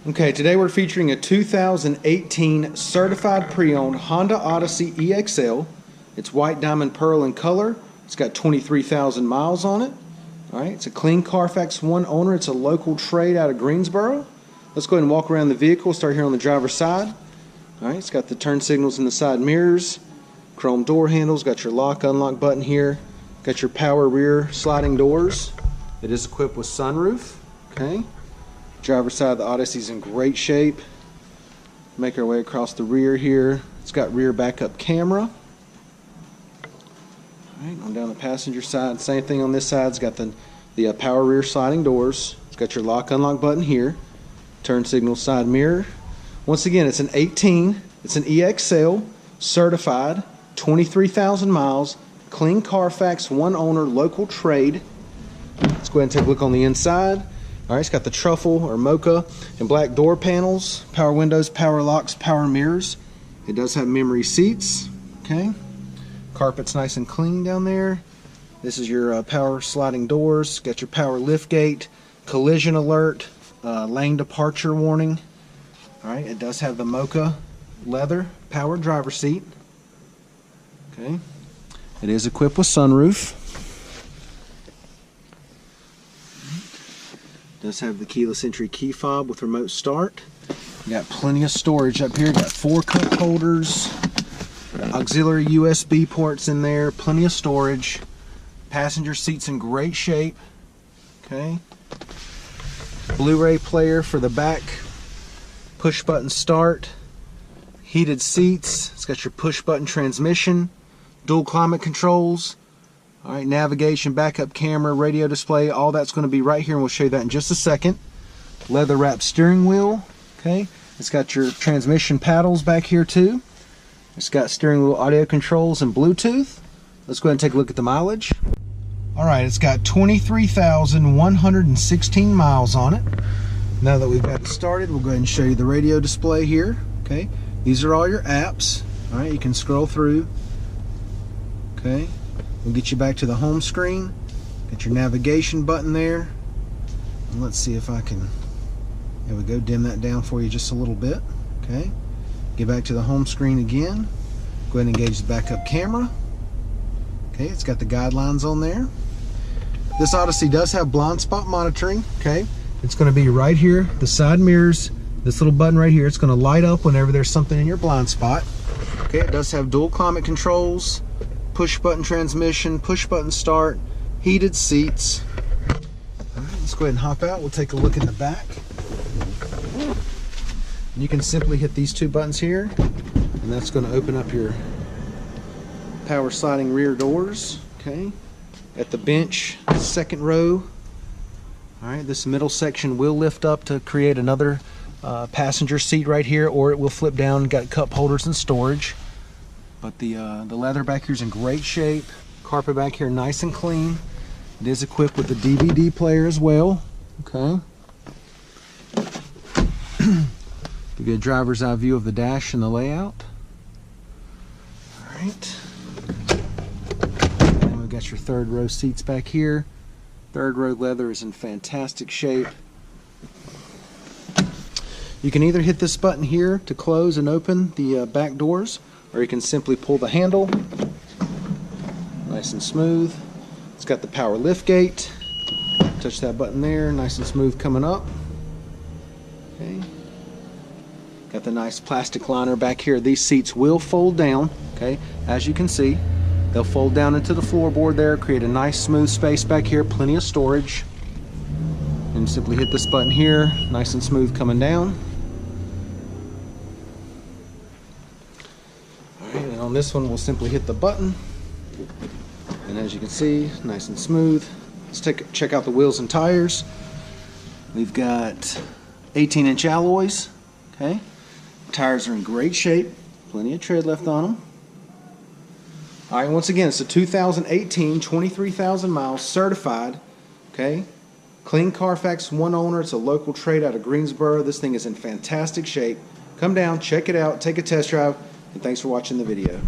Okay, today we're featuring a 2018 certified pre-owned Honda Odyssey EXL. It's white diamond pearl in color. It's got 23,000 miles on it. All right, it's a clean Carfax one owner. It's a local trade out of Greensboro. Let's go ahead and walk around the vehicle. Start here on the driver's side. All right, it's got the turn signals in the side mirrors, chrome door handles, got your lock unlock button here, got your power rear sliding doors. It is equipped with sunroof. Okay. Driver's side of the Odyssey is in great shape. Make our way across the rear here. It's got rear backup camera. Alright, on down the passenger side, same thing on this side. It's got the power rear sliding doors. It's got your lock unlock button here. Turn signal side mirror. Once again, it's an 18. It's an EXL, certified, 23,000 miles, clean Carfax, one owner, local trade. Let's go ahead and take a look on the inside. Alright, it's got the truffle or mocha and black door panels, power windows, power locks, power mirrors. It does have memory seats. Okay, carpet's nice and clean down there. This is your power sliding doors. Got your power lift gate, collision alert, lane departure warning. Alright, it does have the mocha leather power driver seat. Okay, it is equipped with sunroof. Does have the keyless entry key fob with remote start. You got plenty of storage up here. Got 4 cup holders, auxiliary USB ports in there, plenty of storage. Passenger seats in great shape. Okay. Blu-ray player for the back. Push button start. Heated seats. It's got your push button transmission. Dual climate controls. Alright, navigation, backup camera, radio display, all that's going to be right here, and we'll show you that in just a second. Leather wrapped steering wheel. Okay, it's got your transmission paddles back here too. It's got steering wheel audio controls and Bluetooth. Let's go ahead and take a look at the mileage. Alright, it's got 23,116 miles on it. Now that we've got it started, we'll go ahead and show you the radio display here. Okay, these are all your apps. Alright, you can scroll through. Okay. We'll get you back to the home screen. Got your navigation button there. And let's see if I can, there we go, dim that down for you just a little bit. Okay. Get back to the home screen again. Go ahead and engage the backup camera. Okay, it's got the guidelines on there. This Odyssey does have blind spot monitoring. Okay. It's going to be right here, the side mirrors, this little button right here. It's going to light up whenever there's something in your blind spot. Okay, it does have dual climate controls, push button transmission, push button start, heated seats. All right, let's go ahead and hop out. We'll take a look in the back. And you can simply hit these 2 buttons here, and that's going to open up your power sliding rear doors. Okay, at the bench, second row. All right, this middle section will lift up to create another passenger seat right here, or it will flip down. Got cup holders and storage. But the leather back here is in great shape. Carpet back here nice and clean. It is equipped with a DVD player as well. Okay. Give you a driver's eye view of the dash and the layout. Alright. And we've got your third row seats back here. Third row leather is in fantastic shape. You can either hit this button here to close and open the back doors, or you can simply pull the handle. Nice and smooth. It's got the power lift gate. Touch that button there, nice and smooth coming up. Okay. Got the nice plastic liner back here. These seats will fold down. Okay, as you can see, they'll fold down into the floorboard there, create a nice smooth space back here, plenty of storage. And simply hit this button here, nice and smooth coming down. On this one, we'll simply hit the button, and as you can see, nice and smooth. Let's check out the wheels and tires. We've got 18-inch alloys. Okay, tires are in great shape, plenty of tread left on them. All right, once again, it's a 2018, 23,000 miles, certified. Okay, clean Carfax, one owner. It's a local trade out of Greensboro. This thing is in fantastic shape. Come down, check it out, take a test drive. And thanks for watching the video.